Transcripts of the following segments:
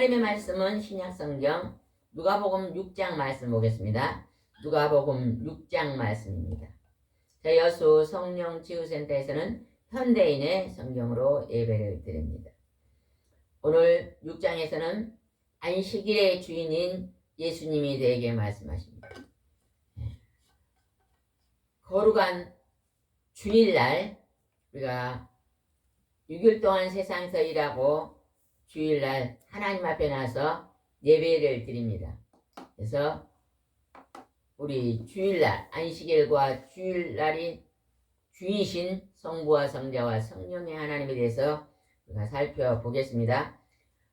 하나님의 말씀은 신약성경 누가복음 6장 말씀 보겠습니다. 누가복음 6장 말씀입니다. 여수 성령치유센터에서는 현대인의 성경으로 예배를 드립니다. 오늘 6장에서는 안식일의 주인인 예수님이 되게 말씀하십니다. 거룩한 주일날 우리가 6일 동안 세상에서 일하고 주일날 하나님 앞에 나서 예배를 드립니다. 그래서 우리 주일날 안식일과 주일날이 주이신 성부와 성자와 성령의 하나님에 대해서 우리가 살펴보겠습니다.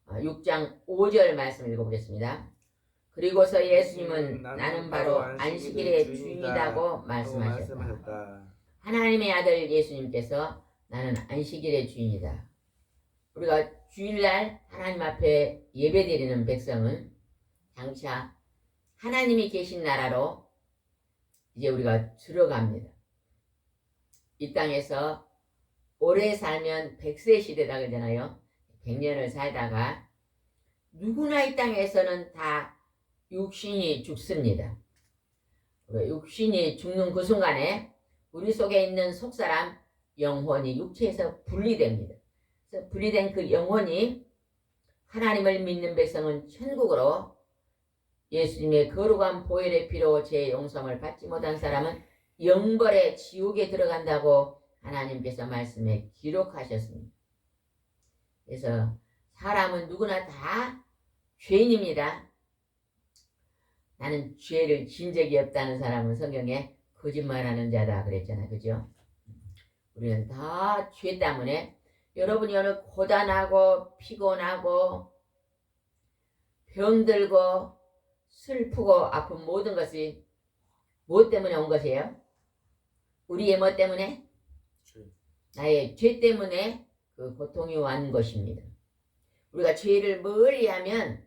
6장 5절 말씀 읽어보겠습니다. 그리고서 예수님은 나는 바로 안식일의 주인이라고 말씀하셨다. 하나님의 아들 예수님께서 나는 안식일의 주인이다. 우리가 주일날 하나님 앞에 예배드리는 백성은 장차 하나님이 계신 나라로 이제 우리가 들어갑니다. 이 땅에서 오래 살면 100세 시대다 그러잖아요. 100년을 살다가 누구나 이 땅에서는 다 육신이 죽습니다. 육신이 죽는 그 순간에 우리 속에 있는 속사람 영혼이 육체에서 분리됩니다. 그래서 분리된 그 영혼이 하나님을 믿는 백성은 천국으로, 예수님의 거룩한 보혈의 피로 죄 용서를 받지 못한 사람은 영벌의 지옥에 들어간다고 하나님께서 말씀에 기록하셨습니다. 그래서 사람은 누구나 다 죄인입니다. 나는 죄를 진 적이 없다는 사람은 성경에 거짓말하는 자다 그랬잖아요. 그죠? 우리는 다 죄 때문에, 여러분이 오늘 고단하고 피곤하고 병들고 슬프고 아픈 모든 것이 무엇 때문에 온 것이에요? 우리의 뭐 때문에? 나의 죄 때문에 그 고통이 왔는 것입니다. 우리가 죄를 멀리하면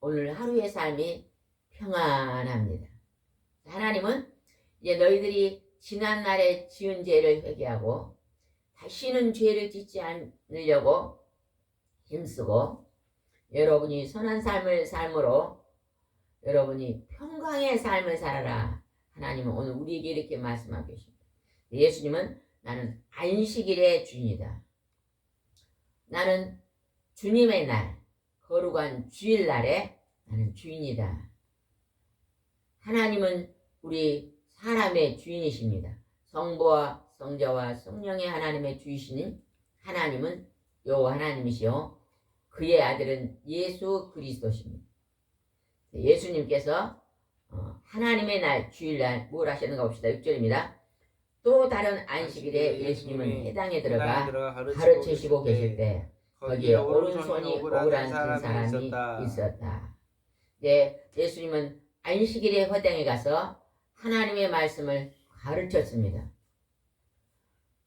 오늘 하루의 삶이 평안합니다. 하나님은 이제 너희들이 지난날에 지은 죄를 회개하고 다시는 죄를 짓지 않으려고 힘쓰고 여러분이 선한 삶을 삶으로 여러분이 평강의 삶을 살아라. 하나님은 오늘 우리에게 이렇게 말씀하고 계십니다. 예수님은 나는 안식일의 주인이다. 나는 주님의 날, 거룩한 주일날에 나는 주인이다. 하나님은 우리 사람의 주인이십니다. 성부와 성자와 성령의 하나님의 주이시는 하나님은 요 하나님이시요 그의 아들은 예수 그리스도십니다. 예수님께서 하나님의 날 주일날 뭘 하셨는가 봅시다. 6절입니다. 또 다른 안식일에 예수님은 회당에 들어가 가르치시고 계실 때 거기에 오른손이 오그라든 사람이 있었다. 네, 예수님은 안식일에 회당에 가서 하나님의 말씀을 가르쳤습니다.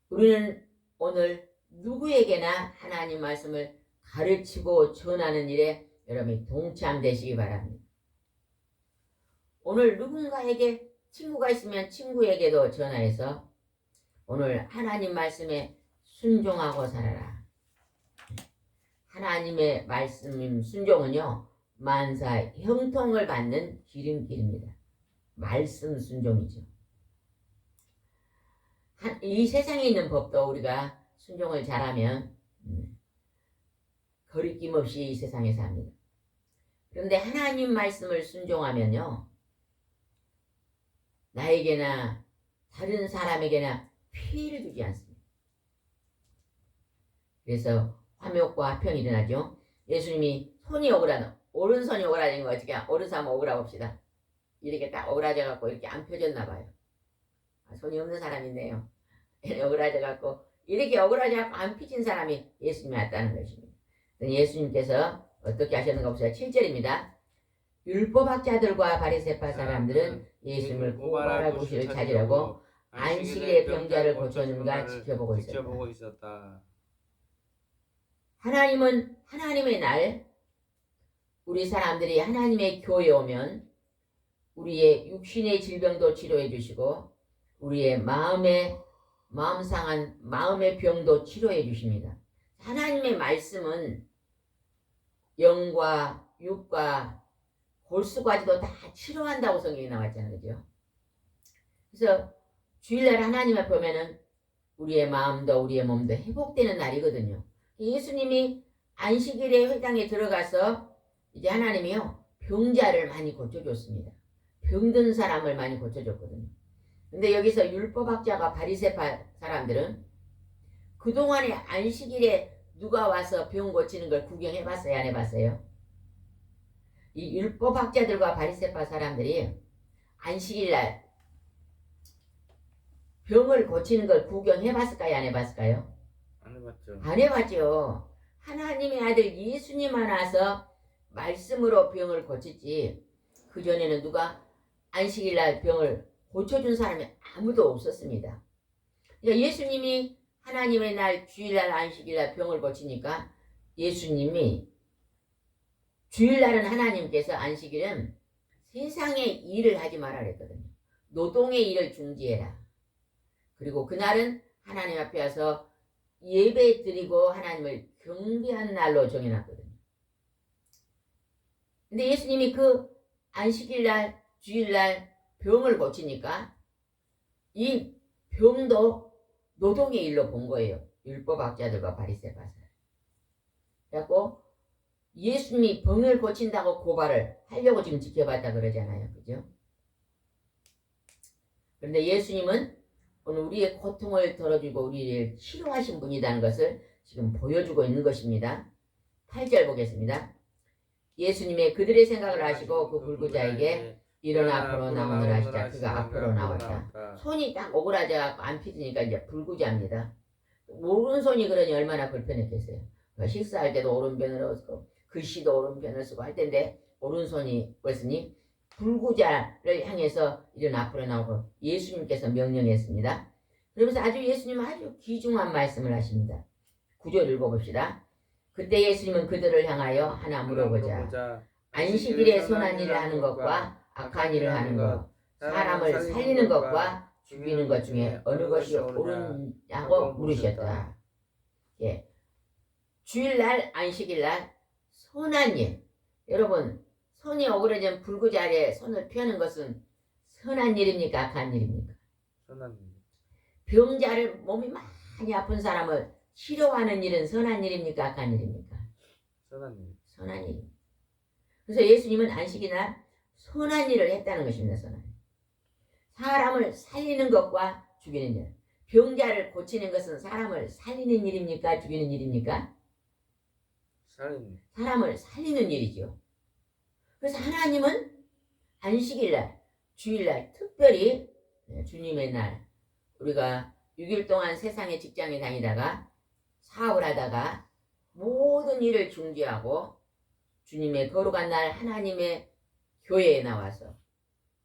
우리는 오늘 누구에게나 하나님 말씀을 가르치고 전하는 일에 여러분이 동참되시기 바랍니다. 오늘 누군가에게 친구가 있으면 친구에게도 전화해서 오늘 하나님 말씀에 순종하고 살아라. 하나님의 말씀 순종은요, 만사 형통을 받는 기름길입니다. 말씀 순종이죠. 이 세상에 있는 법도 우리가 순종을 잘하면 거리낌 없이 이 세상에 삽니다. 그런데 하나님 말씀을 순종하면요, 나에게나 다른 사람에게나 피해를 주지 않습니다. 그래서 화목과 화평이 일어나죠. 예수님이 손이 억울하다, 오른손이 억울하다는 거 어떻게 오른손 한번 억울하 봅시다. 이렇게 딱 억울하져 갖고 이렇게 안 펴졌나 봐요. 손이 없는 사람이 있네요. 억울하져 갖고 이렇게 억울하져 갖고 안 펴진 사람이 예수님이 왔다는 것입니다. 예수님께서 어떻게 하셨는가 보세요. 7절입니다. 율법학자들과 바리새파 사람들은 예수님을 고발할 구실을 찾으려고 안식일에 병자를 고쳤는가 지켜보고 있었다. 하나님은 하나님의 날 우리 사람들이 하나님의 교회에 오면 우리의 육신의 질병도 치료해 주시고 우리의 마음 상한 마음의 병도 치료해 주십니다. 하나님의 말씀은 영과 육과 골수까지도 다 치료한다고 성경에 나왔잖아요. 그죠? 그래서 주일날 하나님 앞에 보면은 우리의 마음도 우리의 몸도 회복되는 날이거든요. 예수님이 안식일에 회당에 들어가서 이제 하나님이요 병자를 많이 고쳐줬습니다. 병든 사람을 많이 고쳐줬거든요. 근데 여기서 율법학자가 바리새파 사람들은 그동안에 안식일에 누가 와서 병 고치는 걸 구경해봤어요? 안 해봤어요? 이 율법학자들과 바리새파 사람들이 안식일날 병을 고치는 걸 구경해봤을까요? 안 해봤을까요? 안 해봤죠. 안 해봤죠. 하나님의 아들 예수님만 와서 말씀으로 병을 고쳤지 그전에는 누가 안식일날 병을 고쳐준 사람이 아무도 없었습니다. 그러니까 예수님이 하나님의 날 주일날 안식일날 병을 고치니까 예수님이 주일날은 하나님께서 안식일은 세상의 일을 하지 말라 그랬거든요. 노동의 일을 중지해라. 그리고 그날은 하나님 앞에 와서 예배 드리고 하나님을 경배하는 날로 정해놨거든요. 근데 예수님이 그 안식일날 주일날 병을 고치니까 이 병도 노동의 일로 본 거예요. 율법학자들과 바리새파들. 그래갖고 예수님이 병을 고친다고 고발을 하려고 지금 지켜봤다 그러잖아요. 그죠? 그런데 예수님은 오늘 우리의 고통을 덜어주고 우리를 치료하신 분이라는 것을 지금 보여주고 있는 것입니다. 8절 보겠습니다. 예수님의 그들의 생각을 아시고 그 불구자에게 일어나 앞으로 나오느라 하시자. 그가 앞으로 나왔다. 손이 딱 오그라져 안 펴지니까 이제 불구자입니다. 오른손이 그러니 얼마나 불편했겠어요. 식사할 때도 오른편으로 쓰고 글씨도 오른편을 쓰고 할 텐데 오른손이 벌쓰니 불구자를 향해서 일어나 앞으로 나오고 예수님께서 명령했습니다. 그러면서 예수님은 아주 귀중한 말씀을 하십니다. 9절 읽어봅시다. 그때 예수님은 그들을 향하여 하나 물어보자. 안식일에 선한 일을 하는 것과 악한 일을 하는 것, 사람을 살리는 것과 죽이는 것 중에 어느 것이 옳으냐고 물으셨다. 예. 주일날 안식일날 선한 일. 여러분 손이 오그라진 불구자리에 손을 펴는 것은 선한 일입니까? 악한 일입니까? 선한 일. 병자를 몸이 많이 아픈 사람을 치료하는 일은 선한 일입니까? 악한 일입니까? 선한 일. 선한 일. 그래서 예수님은 안식일날 선한 일을 했다는 것입니다. 선한 일. 사람을 살리는 것과 죽이는 일. 병자를 고치는 것은 사람을 살리는 일입니까? 죽이는 일입니까? 사람을 살리는 일이죠. 그래서 하나님은 안식일날, 주일날 특별히 주님의 날 우리가 6일 동안 세상의 직장에 다니다가 사업을 하다가 모든 일을 중지하고 주님의 거룩한 날 하나님의 교회에 나와서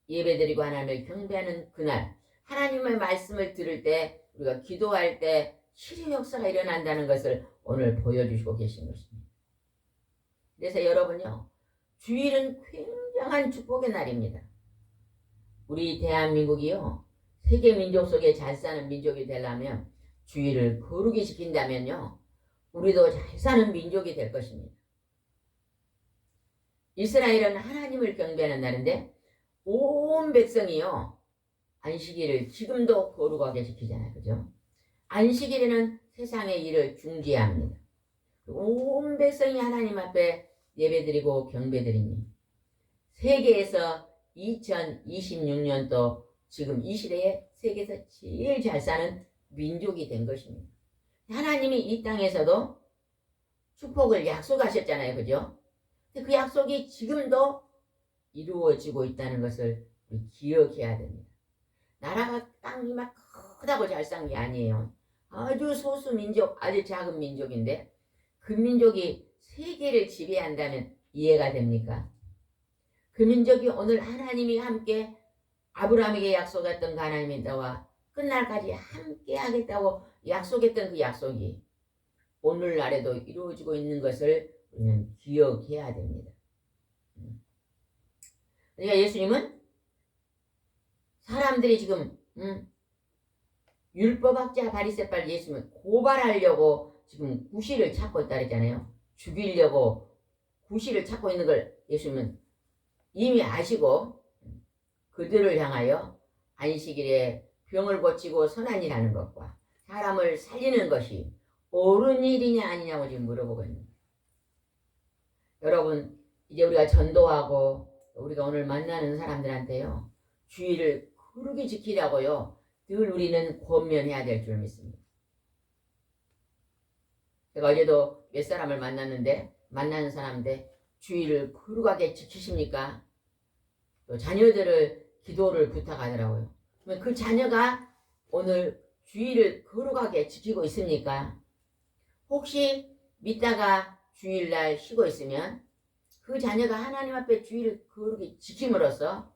예배드리고 하나님을 경배하는 그날 하나님의 말씀을 들을 때 우리가 기도할 때 치료 역사가 일어난다는 것을 오늘 보여주시고 계신 것입니다. 그래서 여러분요 주일은 굉장한 축복의 날입니다. 우리 대한민국이요 세계 민족 속에 잘 사는 민족이 되려면 주일을 거룩히 지킨다면요 우리도 잘 사는 민족이 될 것입니다. 이스라엘은 하나님을 경배하는 날인데 온 백성이요 안식일을 지금도 거룩하게 지키잖아요. 그죠? 안식일에는 세상의 일을 중지합니다. 온 백성이 하나님 앞에 예배드리고 경배드리니 세계에서 2026년도 지금 이 시대에 세계에서 제일 잘 사는 민족이 된 것입니다. 하나님이 이 땅에서도 축복을 약속하셨잖아요. 그죠? 근데 그 약속이 지금도 이루어지고 있다는 것을 우리 기억해야 됩니다. 나라가 땅이 막 크다고 잘 산 게 아니에요. 아주 소수 민족, 아주 작은 민족인데 그 민족이 세계를 지배한다면 이해가 됩니까? 그 민족이 오늘 하나님이 함께 아브라함에게 약속했던 그 하나님이 나와 끝날까지 함께 하겠다고 약속했던 그 약속이 오늘날에도 이루어지고 있는 것을 우리는 기억해야 됩니다. 그러니까 예수님은 사람들이 지금 율법학자 바리새파 예수님을 고발하려고 지금 구실을 찾고 있다 그랬잖아요. 죽이려고 구실을 찾고 있는 걸 예수님은 이미 아시고 그들을 향하여 안식일에 병을 고치고 선한 일 하는 것과 사람을 살리는 것이 옳은 일이냐 아니냐고 지금 물어보고 있는 거예요. 여러분 이제 우리가 전도하고 우리가 오늘 만나는 사람들한테요. 주의를 거룩히 지키라고요. 늘 우리는 권면해야 될 줄 믿습니다. 제가 어제도 몇 사람을 만났는데 만나는 사람인데 주의를 거룩하게 지키십니까? 또 자녀들을 기도를 부탁하더라고요. 그러면 그 자녀가 오늘 주의를 거룩하게 지키고 있습니까? 혹시 믿다가 주일날 쉬고 있으면 그 자녀가 하나님 앞에 주의를 거룩히 지킴으로써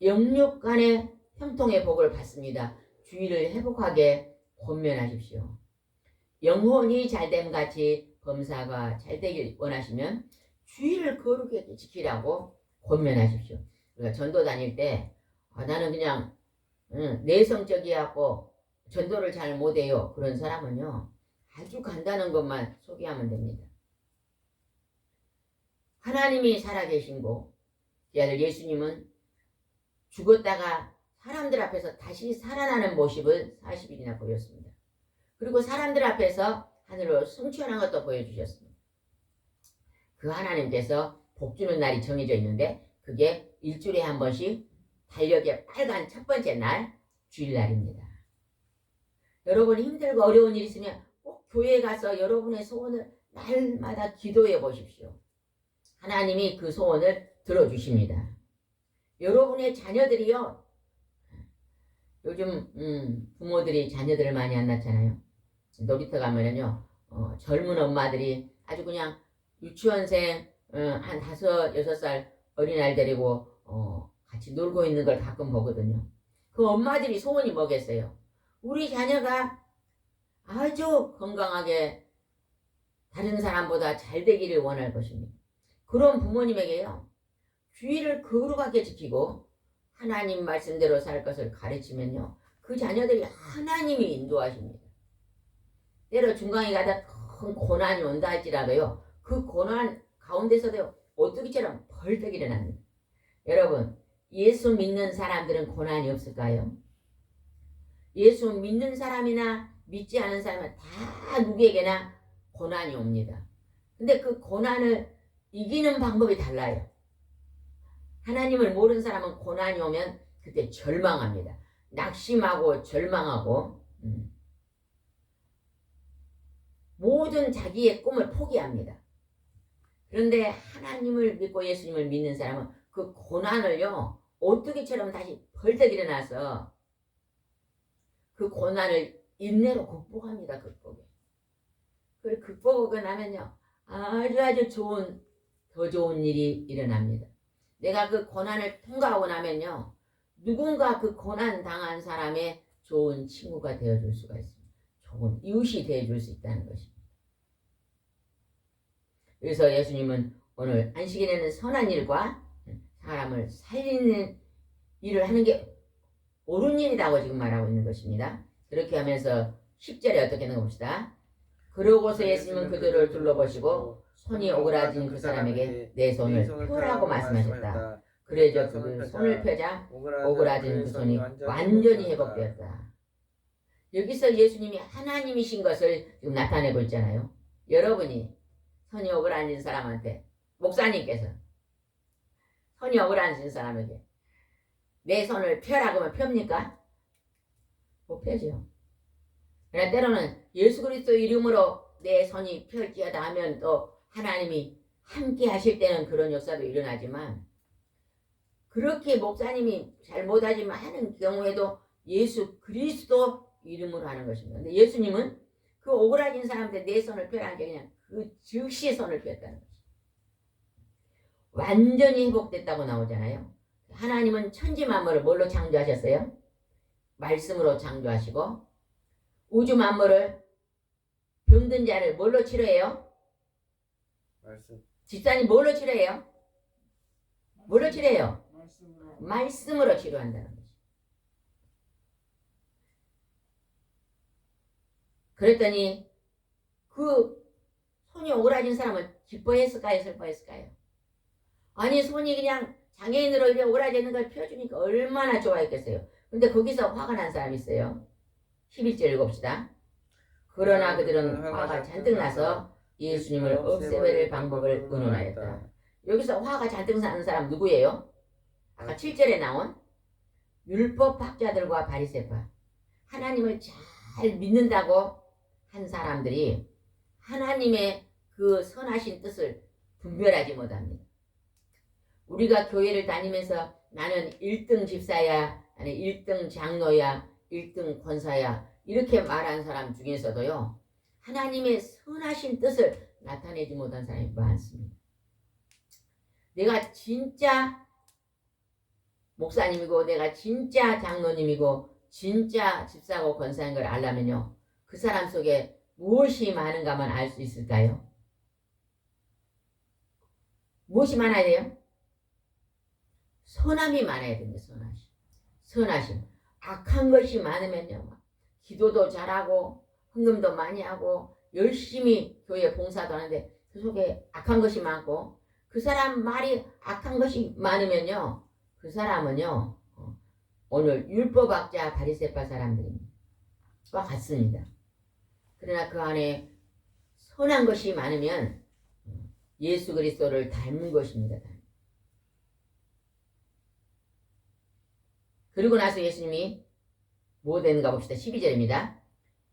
영육 간의 형통의 복을 받습니다. 주의를 회복하게 권면하십시오. 영혼이 잘됨 같이 범사가 잘되길 원하시면 주의를 거룩하게 지키라고 권면하십시오. 우리가 전도 다닐 때 나는 그냥 내성적이하고 전도를 잘 못해요. 그런 사람은요. 아주 간단한 것만 소개하면 됩니다. 하나님이 살아계신 그 아들 예수님은 죽었다가 사람들 앞에서 다시 살아나는 모습을 40일이나 보였습니다. 그리고 사람들 앞에서 하늘로 승천한 것도 보여주셨습니다. 그 하나님께서 복주는 날이 정해져 있는데 그게 일주일에 한 번씩 달력의 빨간 첫 번째 날 주일날입니다. 여러분 힘들고 어려운 일 있으면 꼭 교회에 가서 여러분의 소원을 날마다 기도해 보십시오. 하나님이 그 소원을 들어주십니다. 여러분의 자녀들이요. 요즘 부모들이 자녀들을 많이 안 낳잖아요. 놀이터 가면은요. 젊은 엄마들이 아주 그냥 유치원생 한 5, 6살 어린아이 데리고 같이 놀고 있는 걸 가끔 보거든요. 그 엄마들이 소원이 뭐겠어요? 우리 자녀가 아주 건강하게 다른 사람보다 잘 되기를 원할 것입니다. 그런 부모님에게요. 주의를 거룩하게 지키고 하나님 말씀대로 살 것을 가르치면요. 그 자녀들이 하나님이 인도하십니다. 때로 중간에 가다 큰 고난이 온다 할지라도요. 그 고난 가운데서도 오뚜기처럼 벌떡 일어납니다. 여러분 예수 믿는 사람들은 고난이 없을까요? 예수 믿는 사람이나 믿지 않은 사람은 다 누구에게나 고난이 옵니다. 근데 그 고난을 이기는 방법이 달라요. 하나님을 모르는 사람은 고난이 오면 그때 절망합니다. 낙심하고 절망하고 모든 자기의 꿈을 포기합니다. 그런데 하나님을 믿고 예수님을 믿는 사람은 그 고난을요. 오뚜기처럼 다시 벌떡 일어나서 그 고난을 인내로 극복합니다. 극복해. 그걸 극복하고 나면요. 아주 더 좋은 일이 일어납니다. 내가 그 고난을 통과하고 나면요. 누군가 그 고난 당한 사람의 좋은 친구가 되어줄 수가 있습니다. 좋은 이웃이 되어줄 수 있다는 것입니다. 그래서 예수님은 오늘 안식일에는 선한 일과 사람을 살리는 일을 하는 게 옳은 일이라고 지금 말하고 있는 것입니다. 그렇게 하면서 10절에 어떻게 하는 가 봅시다. 그러고서 예수님은 그들을 둘러보시고 손이 오그라진 그 사람에게 내 손을 펴라고 말씀하셨다. 그래서 그 손을 펴자 오그라진 그 손이 완전히 회복되었다. 여기서 예수님이 하나님이신 것을 지금 나타내고 있잖아요. 여러분이 손이 오그라진 사람한테, 목사님께서 손이 오그라진 사람에게 내 손을 펴라고 하면 펴입니까? 못 펴죠. 그러나 때로는 예수 그리스도 이름으로 내 손이 펼지어다 하면 또 하나님이 함께 하실 때는 그런 역사도 일어나지만, 그렇게 목사님이 잘 못하지만 하는 경우에도 예수 그리스도 이름으로 하는 것입니다. 근데 예수님은 그 오그라진 사람한테 내 손을 펴라는 게 그냥 그 즉시 손을 폈다는 거죠. 완전히 회복됐다고 나오잖아요. 하나님은 천지 만물을 뭘로 창조하셨어요? 말씀으로 창조하시고, 우주 만물을 병든 자를 뭘로 치료해요? 말씀. 집사님 뭘로 치료해요? 뭘로 치료해요? 말씀으로 치료한다는 거죠. 그랬더니 그 손이 오그라진 사람은 기뻐했을까요? 슬퍼했을까요? 아니, 손이 그냥 장애인으로 이렇게 오그라지는 걸 펴주니까 얼마나 좋아했겠어요. 근데 거기서 화가 난 사람이 있어요. 11절 읽읍시다. 그러나 그들은 화가 잔뜩 나서 예수님을 없애버릴 방법을 의논하였다. 여기서 화가 잔뜩 나는 사람 누구예요? 아까 7절에 나온 율법학자들과 바리새파, 하나님을 잘 믿는다고 한 사람들이 하나님의 그 선하신 뜻을 분별하지 못합니다. 우리가 교회를 다니면서 나는 1등 집사야, 나는 1등 장로야, 1등 권사야 이렇게 말한 사람 중에서도요, 하나님의 선하신 뜻을 나타내지 못한 사람이 많습니다. 내가 진짜 목사님이고 내가 진짜 장로님이고 진짜 집사고 권사인 걸 알려면요, 그 사람 속에 무엇이 많은가만 알 수 있을까요? 무엇이 많아야 돼요? 선함이 많아야 됩니다. 선하심. 악한 것이 많으면요, 기도도 잘하고 헌금도 많이 하고 열심히 교회 봉사도 하는데 그 속에 악한 것이 많고, 그 사람 말이 악한 것이 많으면요, 그 사람은요 오늘 율법학자 바리새파 사람들과 같습니다. 그러나 그 안에 선한 것이 많으면 예수 그리스도를 닮은 것입니다. 그리고 나서 예수님이 뭐 되는가 봅시다. 12절입니다.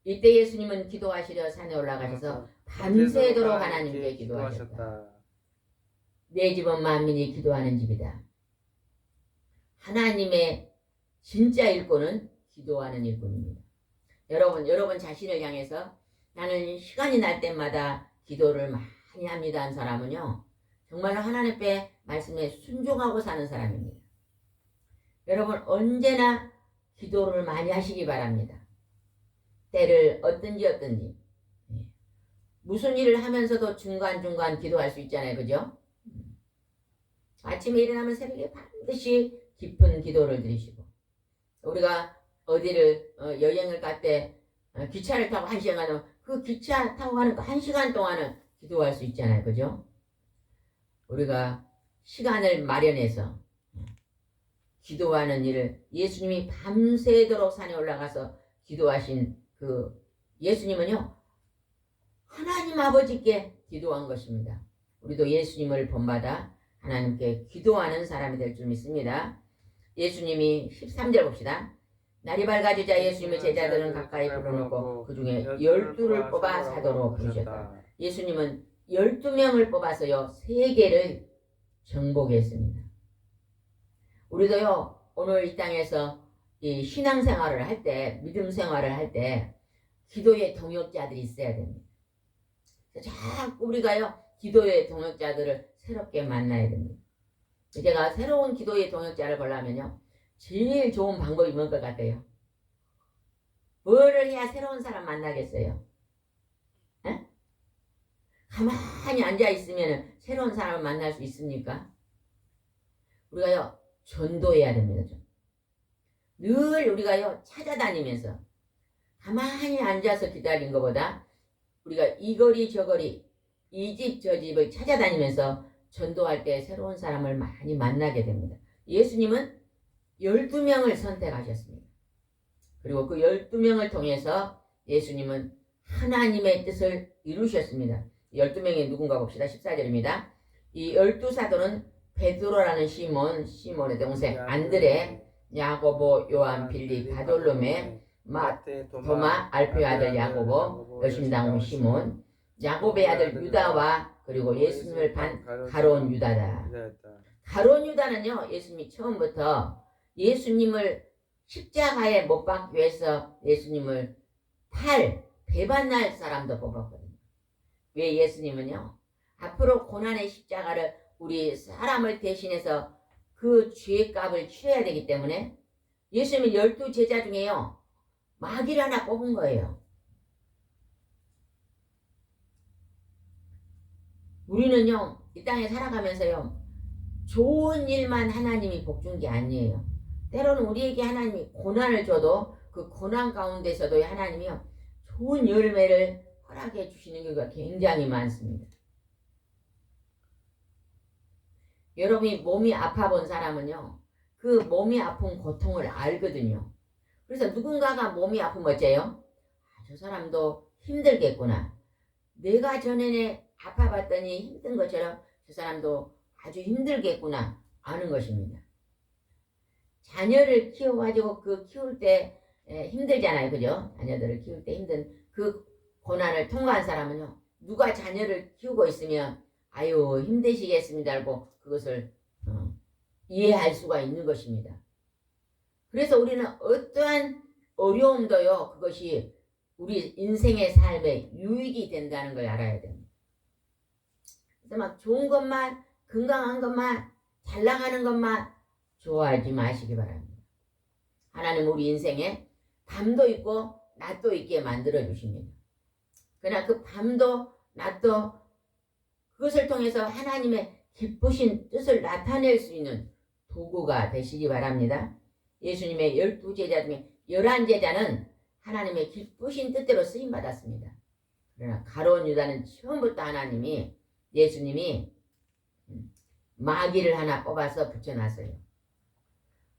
이때 예수님은 기도하시려 산에 올라가셔서 밤새도록 하나님께 기도하셨다. 내 집은 만민이 기도하는 집이다. 하나님의 진짜 일꾼은 기도하는 일꾼입니다. 여러분 자신을 향해서 나는 시간이 날 때마다 기도를 많이 합니다 한 사람은요, 정말 하나님 앞에 말씀에 순종하고 사는 사람입니다. 여러분 언제나 기도를 많이 하시기 바랍니다. 때를 얻든지 무슨 일을 하면서도 중간중간 기도할 수 있잖아요. 그죠? 아침에 일어나면 새벽에 반드시 깊은 기도를 드리시고, 우리가 어디를 여행을 갈 때 기차를 타고 1시간 가면 그 기차 타고 가는 그 1시간 동안은 기도할 수 있잖아요. 그죠? 우리가 시간을 마련해서 기도하는 일을, 예수님이 밤새도록 산에 올라가서 기도하신 그 예수님은요, 하나님 아버지께 기도한 것입니다. 우리도 예수님을 본받아 하나님께 기도하는 사람이 될 줄 믿습니다. 예수님이 13절 봅시다. 날이 밝아지자 예수님의 제자들은 가까이 불러놓고 그 중에 12를 뽑아 사도로 부르셨다. 예수님은 12명을 뽑아서요, 세계를 정복했습니다. 우리도요, 오늘 이 땅에서 이 신앙생활을 할 때, 믿음 생활을 할 때 기도의 동역자들이 있어야 됩니다. 자꾸 우리가요, 기도의 동역자들을 새롭게 만나야 됩니다. 제가 새로운 기도의 동역자를 보려면요, 제일 좋은 방법이 뭔 것 같아요? 뭐를 해야 새로운 사람 만나겠어요? 에? 가만히 앉아있으면 새로운 사람을 만날 수 있습니까? 우리가요, 전도해야 됩니다. 늘 우리가요, 찾아다니면서 가만히 앉아서 기다린 것보다 우리가 이 거리 저 거리, 이 집 저 집을 찾아다니면서 전도할 때 새로운 사람을 많이 만나게 됩니다. 예수님은 12명을 선택하셨습니다. 그리고 그 12명을 통해서 예수님은 하나님의 뜻을 이루셨습니다. 12명이 누군가 봅시다. 14절입니다. 이 12사도는 베드로라는 시몬의 동생 안드레, 야고보, 요한, 빌립, 바돌로메, 도마, 알페의 아들 야고보, 여심당원 시몬, 야고보의 아들 유다와 그리고 예수님을 반 가롯 유다다. 가롯 유다는요, 예수님이 처음부터 예수님을 십자가에 못 박기 위해서 예수님을 배반할 사람도 뽑았거든요. 왜 예수님은요, 앞으로 고난의 십자가를 우리 사람을 대신해서 그 죄값을 치러야 되기 때문에 예수님이 12제자 중에요, 마귀를 하나 뽑은 거예요. 우리는요, 이 땅에 살아가면서요, 좋은 일만 하나님이 복준 게 아니에요. 때로는 우리에게 하나님이 고난을 줘도 그 고난 가운데서도 하나님이요, 좋은 열매를 허락해 주시는 경우가 굉장히 많습니다. 여러분이 몸이 아파 본 사람은요, 그 몸이 아픈 고통을 알거든요. 그래서 누군가가 몸이 아프면 어째요? 저 사람도 힘들겠구나. 내가 전에 아파봤더니 힘든 것처럼 저 사람도 아주 힘들겠구나 아는 것입니다. 자녀를 키워가지고 그 키울 때 힘들잖아요. 그죠? 자녀들을 키울 때 힘든 그 고난을 통과한 사람은요, 누가 자녀를 키우고 있으면 아유 힘드시겠습니다 알고 그것을 이해할 수가 있는 것입니다. 그래서 우리는 어떠한 어려움도요, 그것이 우리 인생의 삶에 유익이 된다는 걸 알아야 됩니다. 그래서 막 좋은 것만, 건강한 것만, 잘 나가는 것만 좋아하지 마시기 바랍니다. 하나님 우리 인생에 밤도 있고 낮도 있게 만들어 주십니다. 그러나 그 밤도 낮도 그것을 통해서 하나님의 기쁘신 뜻을 나타낼 수 있는 도구가 되시기 바랍니다. 예수님의 12제자 중에 11제자는 하나님의 기쁘신 뜻대로 쓰임받았습니다. 그러나 가룟 유다는 처음부터 예수님이 마귀를 하나 뽑아서 붙여놨어요.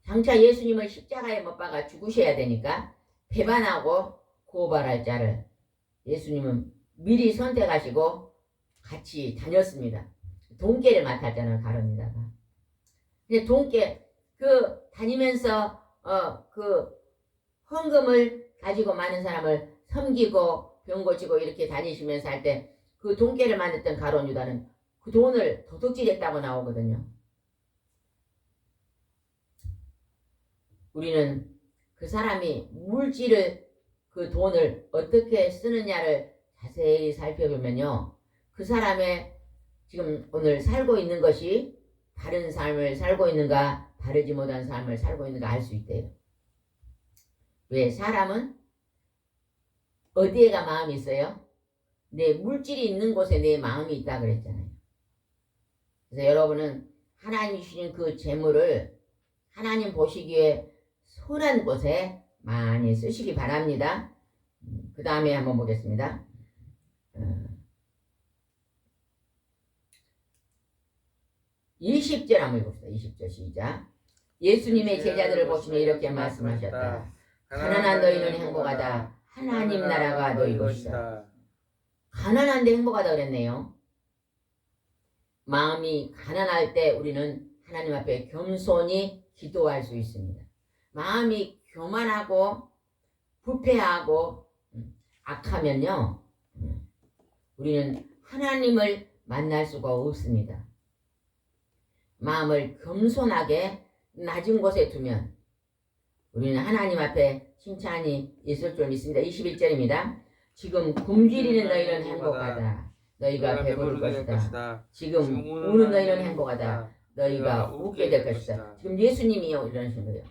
장차 예수님을 십자가에 못 박아 죽으셔야 되니까 배반하고 고발할 자를 예수님은 미리 선택하시고 같이 다녔습니다. 돈깨를 맡았잖아요, 가룟 유다가. 근데 돈깨 다니면서 그 헌금을 가지고 많은 사람을 섬기고 병 고치고 이렇게 다니시면서 할 때 그 돈깨를 만들던 가룟 유다는 그 돈을 도둑질했다고 나오거든요. 우리는 그 사람이 물질을 그 돈을 어떻게 쓰느냐를 자세히 살펴보면요, 그 사람의 지금 오늘 살고 있는 것이 바른 삶을 살고 있는가 바르지 못한 삶을 살고 있는가 알 수 있대요. 왜? 사람은 어디에가 마음이 있어요? 내 물질이 있는 곳에 내 마음이 있다 그랬잖아요. 그래서 여러분은 하나님이 주신 그 재물을 하나님 보시기에 선한 곳에 많이 쓰시기 바랍니다. 그 다음에 한번 보겠습니다. 20절 한번 읽읍시다. 20절 시작. 예수님의 제자들을 보시며 이렇게 말씀하셨다. 가난한 너희는 행복하다. 하나님 나라가 너희 것이다. 가난한데 행복하다 그랬네요. 마음이 가난할 때 우리는 하나님 앞에 겸손히 기도할 수 있습니다. 마음이 교만하고 부패하고 악하면요, 우리는 하나님을 만날 수가 없습니다. 마음을 겸손하게 낮은 곳에 두면 우리는 하나님 앞에 칭찬이 있을 줄 믿습니다. 21절입니다. 지금 굶주리는 너희는 행복하다. 너희가 배부를 것이다. 지금 우는 너희는 행복하다. 너희가 웃게 될 것이다. 지금 예수님이요 이러시는 거예요.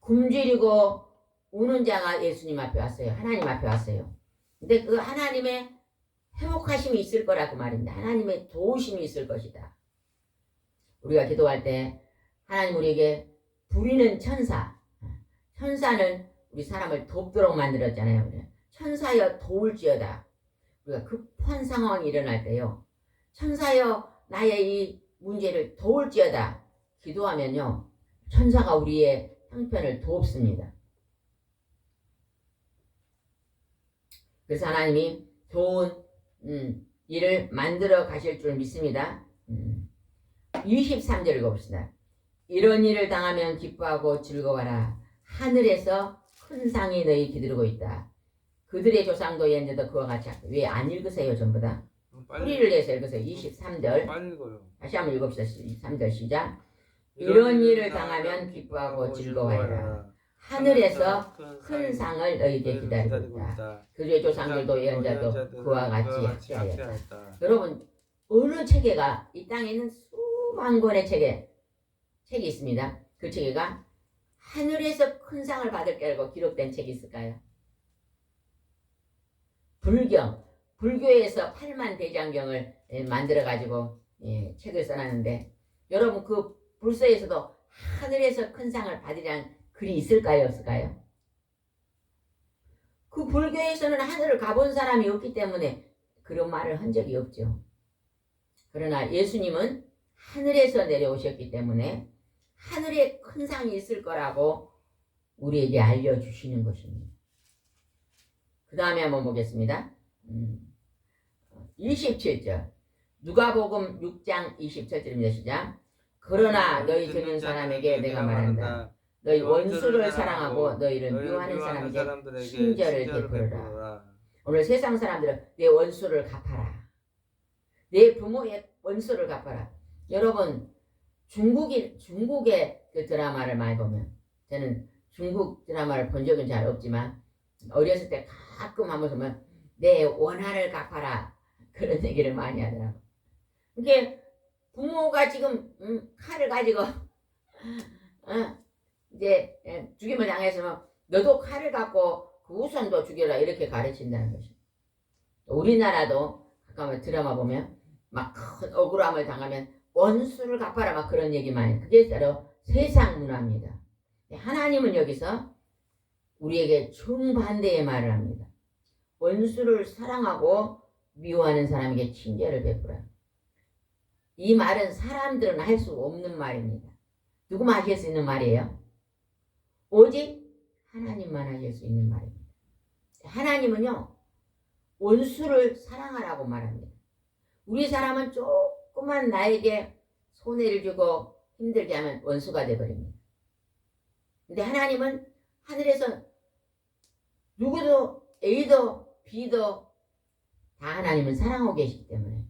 굶주리고 우는 자가 예수님 앞에 왔어요. 하나님 앞에 왔어요. 근데 그 하나님의 회복하심이 있을 거라고 말입니다. 하나님의 도우심이 있을 것이다. 우리가 기도할 때 하나님 우리에게 부리는 천사는 우리 사람을 돕도록 만들었잖아요. 천사여 도울지어다. 우리가 급한 상황이 일어날 때요, 천사여 나의 이 문제를 도울지어다 기도하면요, 천사가 우리의 형편을 돕습니다. 그래서 하나님이 좋은 일을 만들어 가실 줄 믿습니다. 23절 읽어봅시다. 이런 일을 당하면 기뻐하고 즐거워라. 하늘에서 큰 상이 너희 기다리고 있다. 그들의 조상도 옛날에도 그와 같이 왜 안 읽으세요 전부 다? 소리를 내서 읽으세요. 23절 빨리 읽어요. 다시 한번 읽읍시다. 23절 시작. 이런 일을 당하면 기뻐하고 즐거워해라. 하늘에서 큰 상을 너희에게 기다리고 있다. 그들의 조상들도 예언자도 그와 같이 하였다. 여러분 어느 체계가 이 땅에 있는 수만 권의 책이 있습니다. 그 체계가 하늘에서 큰 상을 받을 거라고 기록된 책이 있을까요? 불교에서 8만 대장경을 만들어 가지고 책을 써놨는데 여러분 그 불서에서도 하늘에서 큰 상을 받으라는 글이 있을까요? 없을까요? 그 불교에서는 하늘을 가본 사람이 없기 때문에 그런 말을 한 적이 없죠. 그러나 예수님은 하늘에서 내려오셨기 때문에 하늘에 큰 상이 있을 거라고 우리에게 알려주시는 것입니다. 그 다음에 한번 보겠습니다. 27절 누가복음 6장 27절입니다. 시작. 그러나 너희 듣는 사람에게 내가 말한다. 너희 원수를 사랑하고 너희를 미워하는 사람에게 친절을 베풀어라. 오늘 세상 사람들은 내 원수를 갚아라. 내 부모의 원수를 갚아라. 여러분 중국의 그 드라마를 많이 보면 저는 중국 드라마를 본 적은 잘 없지만 어렸을 때 가끔 한번 보면 내 원한을 갚아라 그런 얘기를 많이 하더라고. 이게 부모가 지금 칼을 가지고 이제 죽임을 당했으면 너도 칼을 갖고 그 우선도 죽여라 이렇게 가르친다는 것이. 우리나라도 가끔 드라마 보면 막 큰 억울함을 당하면 원수를 갚아라 막 그런 얘기만 해요. 그게 바로 세상 문화입니다. 하나님은 여기서 우리에게 정반대의 말을 합니다. 원수를 사랑하고 미워하는 사람에게 친절을 베풀어라. 이 말은 사람들은 할 수 없는 말입니다. 누구만 하실 수 있는 말이에요? 오직 하나님만 하실 수 있는 말입니다. 하나님은요 원수를 사랑하라고 말합니다. 우리 사람은 조금만 나에게 손해를 주고 힘들게 하면 원수가 되어버립니다. 근데 하나님은 하늘에서 누구도 A도 B도 다 하나님은 사랑하고 계시기 때문에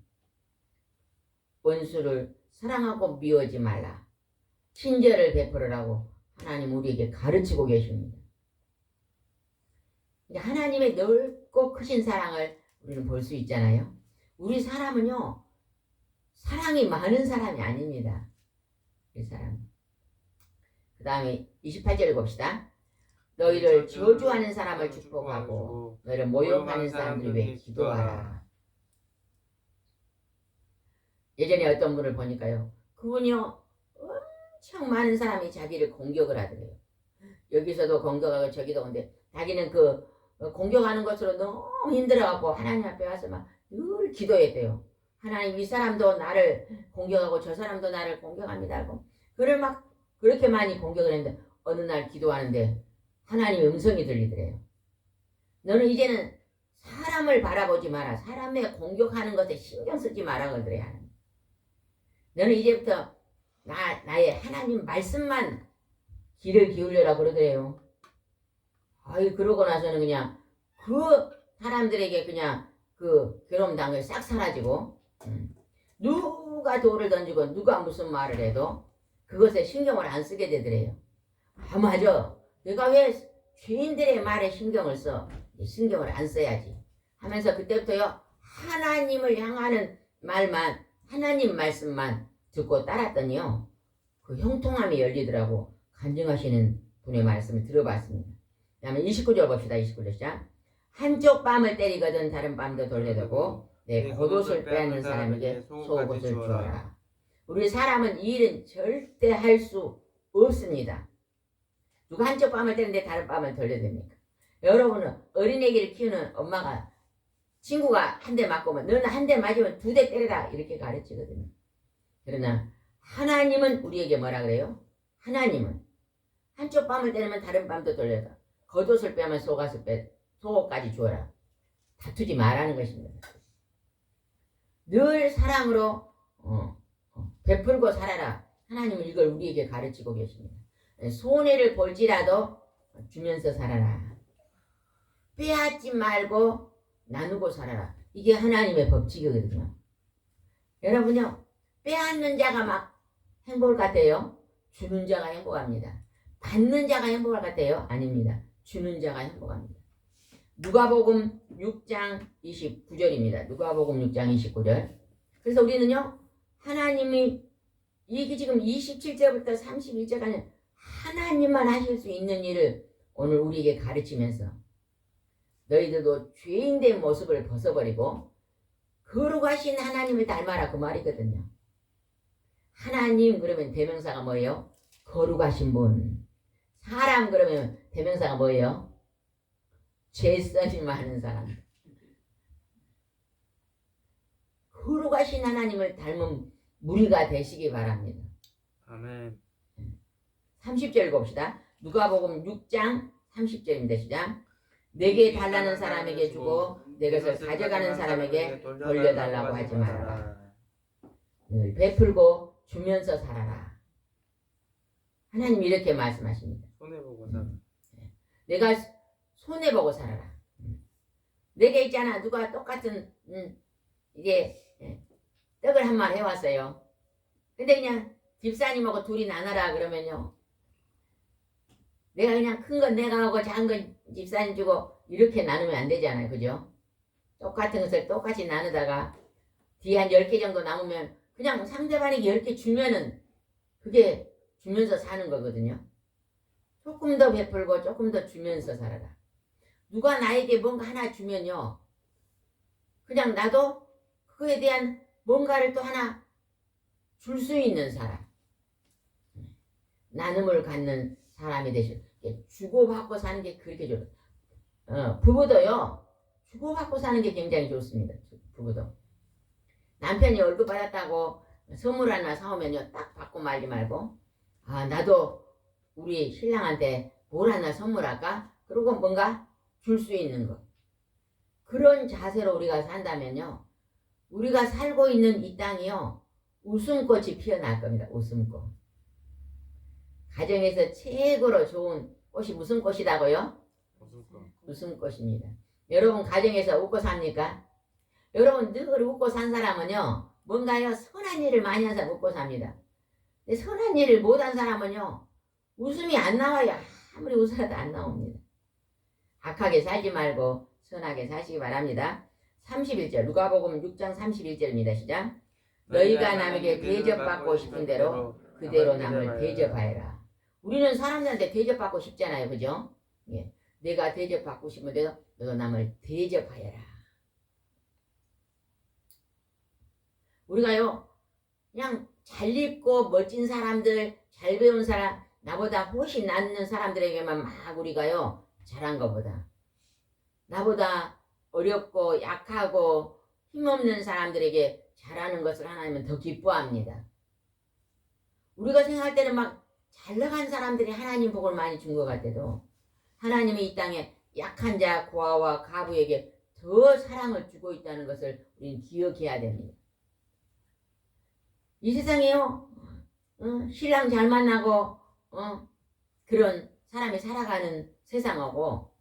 원수를 사랑하고 미워하지 말라. 친절을 베풀으라고 하나님 우리에게 가르치고 계십니다. 하나님의 넓고 크신 사랑을 우리는 볼 수 있잖아요. 우리 사람은요 사랑이 많은 사람이 아닙니다. 이 사람. 그 다음에 28절 봅시다. 너희를 저주하는 사람을 축복하고 너희를 모욕하는 사람들을 위해 기도하라. 예전에 어떤 분을 보니까요. 그분이요 엄청 많은 사람이 자기를 공격을 하더래요. 여기서도 공격하고 저기도 근데 자기는 그 공격하는 것으로 너무 힘들어갖고 하나님 앞에 와서 막 늘 기도했대요. 하나님 이 사람도 나를 공격하고 저 사람도 나를 공격합니다 하고 그를 막 그렇게 많이 공격을 했는데 어느 날 기도하는데 하나님의 음성이 들리더래요. 너는 이제는 사람을 바라보지 마라. 사람의 공격하는 것에 신경 쓰지 마라 그러더래요. 너는 이제부터 나의 하나님 말씀만 귀를 기울여라 그러더래요. 아이 그러고 나서는 그냥 그 사람들에게 그냥 그 괴로움당을 싹 사라지고 누가 돌을 던지고 누가 무슨 말을 해도 그것에 신경을 안 쓰게 되더래요. 아 맞아. 내가 왜 죄인들의 말에 신경을 써? 신경을 안 써야지 하면서 그때부터요 하나님을 향하는 말만 하나님 말씀만 듣고 따랐더니요 그 형통함이 열리더라고. 간증하시는 분의 말씀을 들어봤습니다. 그 다음에 29절 봅시다. 29절 시작. 한쪽 뺨을 때리거든 다른 뺨도 돌려대고 내 겉옷을 빼앗는 사람에게 속옷을 주어라. 우리 사람은 이 일은 절대 할 수 없습니다. 누가 한쪽 뺨을 때리는데 다른 뺨을 돌려댑니까? 여러분은 어린애기를 키우는 엄마가 친구가 한 대 맞고 너는 한 대 맞으면 2대 때려라 이렇게 가르치거든요. 그러나 하나님은 우리에게 뭐라 그래요? 하나님은 한쪽 뺨을 때리면 다른 뺨도 돌려라. 겉옷을 빼면 속옷까지 주어라. 다투지 말라는 것입니다. 늘 사랑으로 베풀고 살아라. 하나님은 이걸 우리에게 가르치고 계십니다. 손해를 볼지라도 주면서 살아라. 빼앗지 말고 나누고 살아라. 이게 하나님의 법칙이거든요. 여러분요, 빼앗는 자가 막 행복을 같아요? 주는 자가 행복합니다. 받는 자가 행복할 것 같아요? 아닙니다. 주는 자가 행복합니다. 누가복음 6장 29절입니다. 누가복음 6장 29절. 그래서 우리는요, 하나님이 이게 지금 27절부터 31절까지 하나님만 하실 수 있는 일을 오늘 우리에게 가르치면서 너희들도 죄인된 모습을 벗어버리고 거룩하신 하나님을 닮아라 그 말이거든요. 하나님 그러면 대명사가 뭐예요? 거룩하신 분. 사람 그러면 대명사가 뭐예요? 죄성이 많은 사람. 거룩하신 하나님을 닮은 무리가 되시기 바랍니다. 아멘. 30절 봅시다. 누가복음 6장 30절입니다. 시작. 내게 달라는 사람에게 주고 내 것을 가져가는 사람에게 돌려달라고 하지 말아라. 늘 베풀고 주면서 살아라. 하나님 이렇게 말씀하십니다. 손해보고 살아. 내가 손해보고 살아라. 내게 있잖아. 누가 똑같은 이게 떡을 한 말 해왔어요. 근데 그냥 집사님하고 둘이 나눠라 그러면요, 내가 그냥 큰 건 내가 하고 작은 건 집사님 주고 이렇게 나누면 안 되잖아요. 그죠? 똑같은 것을 똑같이 나누다가 뒤에 한 10개 정도 남으면 그냥 상대방에게 10개 주면은 그게 주면서 사는 거거든요. 조금 더 베풀고 조금 더 주면서 살아라. 누가 나에게 뭔가 하나 주면요, 그냥 나도 그거에 대한 뭔가를 또 하나 줄 수 있는 사람, 나눔을 갖는 사람이 되실, 주고받고 사는 게 그렇게 좋아요. 부부도요, 주고받고 사는 게 굉장히 좋습니다. 부부도. 남편이 월급 받았다고 선물 하나 사오면요, 딱 받고 말지 말고, 아, 나도 우리 신랑한테 뭘 하나 선물할까? 그리고 뭔가 줄 수 있는 것. 그런 자세로 우리가 산다면요, 우리가 살고 있는 이 땅이요, 웃음꽃이 피어날 겁니다. 웃음꽃. 가정에서 최고로 좋은 꽃이 무슨 꽃이라고요? 웃음꽃입니다. 여러분 가정에서 웃고 삽니까? 여러분 늘 웃고 산 사람은요, 뭔가요, 선한 일을 많이 한 사람 웃고 삽니다. 근데 선한 일을 못한 사람은요, 웃음이 안 나와요. 아무리 웃어도 안 나옵니다. 악하게 살지 말고 선하게 사시기 바랍니다. 31절 누가복음 6장 31절입니다. 시작. 너희가 남에게 대접받고 싶은 대로 그대로 남을 대접하여라. 우리는 사람들한테 대접받고 싶잖아요. 그죠? 예. 내가 대접받고 싶은 대로 너도 남을 대접하여라. 우리가요, 그냥 잘 입고 멋진 사람들, 잘 배운 사람, 나보다 훨씬 낫는 사람들에게만 막 우리가요, 잘한 것보다 나보다 어렵고 약하고 힘없는 사람들에게 잘하는 것을 하나님은 더 기뻐합니다. 우리가 생각할 때는 막 잘 나간 사람들이 하나님 복을 많이 준 것 같아도 하나님이 이 땅에 약한 자, 고아와 가부에게 더 사랑을 주고 있다는 것을 우리는 기억해야 됩니다. 이 세상에요, 신랑 잘 만나고 그런 사람이 살아가는 세상하고,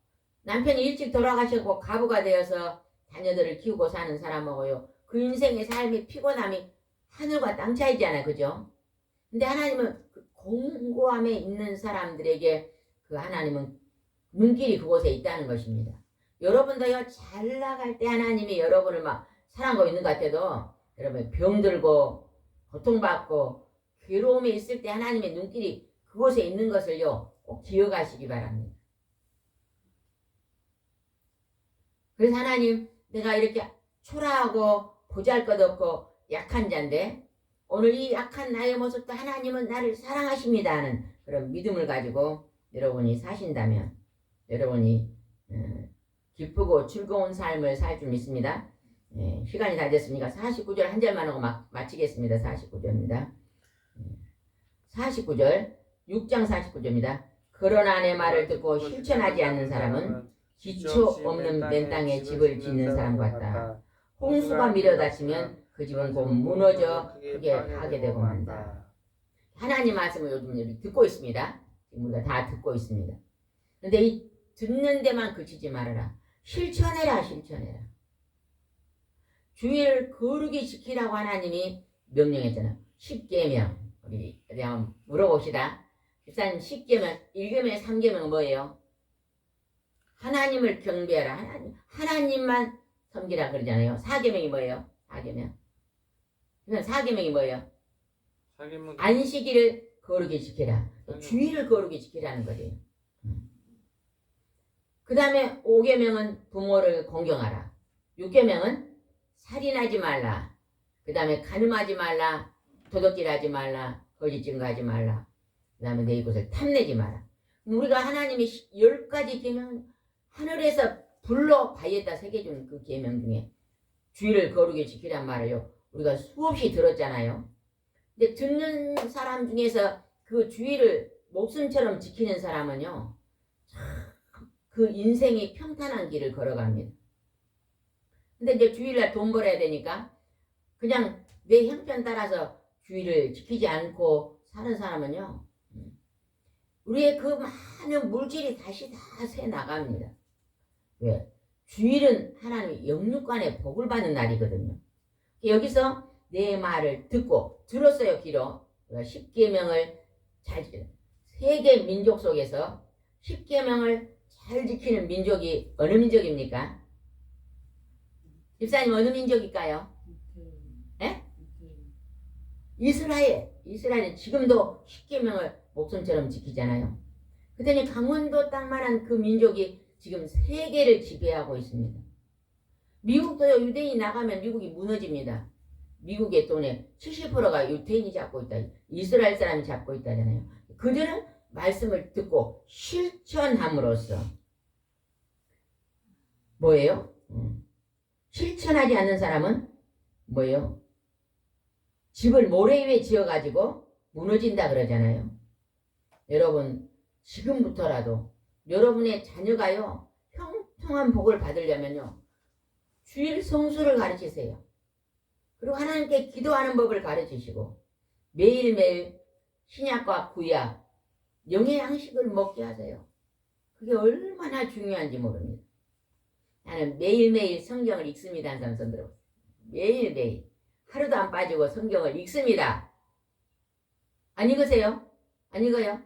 남편이 일찍 돌아가셨고 가부가 되어서 자녀들을 키우고 사는 사람하고요, 그 인생의 삶이 피곤함이 하늘과 땅 차이잖아요. 그죠? 근데 하나님은 그 공고함에 있는 사람들에게 그 하나님은 눈길이 그곳에 있다는 것입니다. 여러분도요, 잘 나갈 때 하나님이 여러분을 막 사랑하고 있는 것 같아도, 여러분 병들고 고통받고 괴로움에 있을 때 하나님의 눈길이 그곳에 있는 것을요, 꼭 기억하시기 바랍니다. 그래서 하나님, 내가 이렇게 초라하고 보잘것없고 약한 자인데 오늘 이 약한 나의 모습도 하나님은 나를 사랑하십니다 하는 그런 믿음을 가지고 여러분이 사신다면 여러분이 기쁘고 즐거운 삶을 살 줄 믿습니다. 시간이 다 됐으니까 49절 한 절만 하고 마치겠습니다. 49절입니다. 49절 6장 49절입니다. 그러나 내 말을 듣고 실천하지 않는 사람은 기초 없는 맨 땅에 집을 짓는 사람 같다. 홍수가 밀어닥치면 그 집은 곧 무너져 크게 파괴되고 만다. 하나님 말씀을 요즘 우리 듣고 있습니다. 지금 우리가 다 듣고 있습니다. 그런데 이 듣는 데만 그치지 말아라. 실천해라. 주의를 거룩히 지키라고 하나님이 명령했잖아요. 10계명. 우리 한번 물어봅시다. 집사님 10계명, 1계명, 3계명은 뭐예요? 하나님을 경배하라. 하나님만 섬기라 그러잖아요. 4계명이 뭐예요? 4계명. 그럼 4계명이 뭐예요? 안식일을 거룩히 지키라. 주의를 거룩히 지키라는 거예요. 그 다음에 5계명은 부모를 공경하라. 6계명은 살인하지 말라. 그 다음에 간음하지 말라. 도둑질하지 말라. 거짓 증거하지 말라. 그 다음에 내 이곳을 탐내지 마라. 우리가 하나님이 10가지 계명, 하늘에서 불러 바위에다 새겨준 그 계명 중에 주의를 거룩히 지키란 말을요, 우리가 수없이 들었잖아요. 근데 듣는 사람 중에서 그 주의를 목숨처럼 지키는 사람은요, 그 인생이 평탄한 길을 걸어갑니다. 근데 이제 주일날 돈 벌어야 되니까 그냥 내 형편 따라서 주의를 지키지 않고 사는 사람은요, 우리의 그 많은 물질이 다시 다 새 나갑니다. 왜? 주일은 하나님의 영육간의 복을 받는 날이거든요. 여기서 내 말을 듣고 들었어요. 귀로 10계명을 잘 지키는 세계 민족 속에서 10계명을 잘 지키는 민족이 어느 민족입니까? 집사님 어느 민족일까요? 예? 이스라엘은 지금도 10계명을 목숨처럼 지키잖아요. 그랬더니 강원도 땅만한 그 민족이 지금 세계를 지배하고 있습니다. 미국도요, 유대인이 나가면 미국이 무너집니다. 미국의 돈의 70%가 유대인이 잡고 있다. 이스라엘 사람이 잡고 있다잖아요. 그들은 말씀을 듣고 실천함으로써 뭐예요? 실천하지 않는 사람은 뭐예요? 집을 모래 위에 지어가지고 무너진다 그러잖아요. 여러분, 지금부터라도 여러분의 자녀가요, 형통한 복을 받으려면요, 주일 성수를 가르치세요. 그리고 하나님께 기도하는 법을 가르치시고 매일매일 신약과 구약, 영의 양식을 먹게 하세요. 그게 얼마나 중요한지 모릅니다. 나는 매일매일 성경을 읽습니다. 한 사람 손 들어. 매일매일. 하루도 안 빠지고 성경을 읽습니다. 안 읽으세요? 안 읽어요?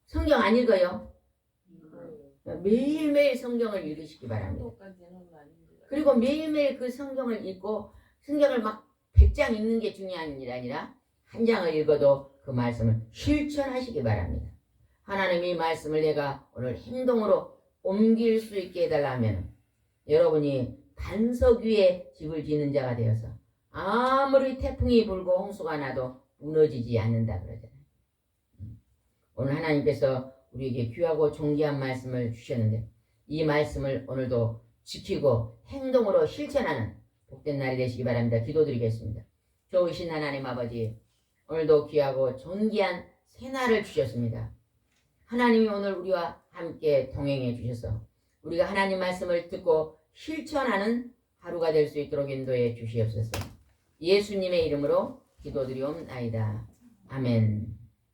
성경 안 읽어요? 매일매일 성경을 읽으시기 바랍니다. 그리고 매일매일 그 성경을 읽고 성경을 막 100장 읽는 게 중요한 일이 아니라 한 장을 읽어도 그 말씀을 실천하시기 바랍니다. 하나님의 말씀을 내가 오늘 행동으로 옮길 수 있게 해달라면 여러분이 반석 위에 집을 짓는 자가 되어서 아무리 태풍이 불고 홍수가 나도 무너지지 않는다 그러잖아요. 오늘 하나님께서 우리에게 귀하고 존귀한 말씀을 주셨는데 이 말씀을 오늘도 지키고 행동으로 실천하는 복된 날이 되시기 바랍니다. 기도드리겠습니다. 좋으신 하나님 아버지, 오늘도 귀하고 존귀한 새날을 주셨습니다. 하나님이 오늘 우리와 함께 동행해 주셔서 우리가 하나님 말씀을 듣고 실천하는 하루가 될 수 있도록 인도해 주시옵소서. 예수님의 이름으로 기도드리옵나이다. 아멘.